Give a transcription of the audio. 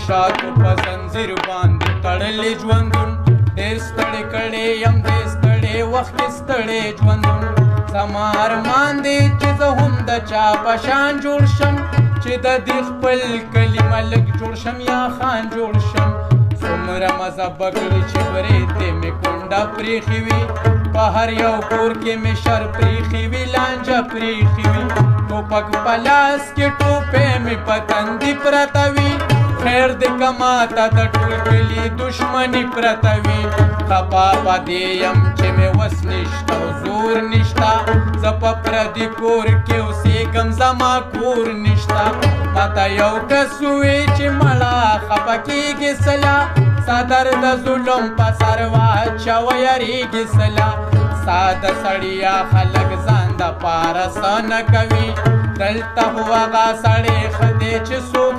شاتو په زنځیر باندې تړلې ژوندون ډېر ستړی کړی یم دې ستړی وخت کې ستړی ژوندون زما ارمان دی چې زه هم د چا په شان جوړ شم چې د دې خپل کلي ملک جوړ شم یا خان جوړ شم څومره مزه بکړي چې برېتې مې کونډه پرېښې وي په هر یو کور کې مې شر پرېښې وي لانجه پرېښې وي ټوپک په لاس کې ټوپې مې په تندي پرته وي خیر دې که ماته د ټول کلي دشمني پرته وي خفا په دې یم چې مې وس نشته او زور نشته زه په پردي کور کې اوسېږم زما کور نشته ماته یو کس ووایي چې مړه خفه کېږې سله څادر د ظلم په سر واچوه یریږې سله ساده سړیه خلک ځان دپاره څه نه کوي دلته خو هغه سړی ښه دی چې څوک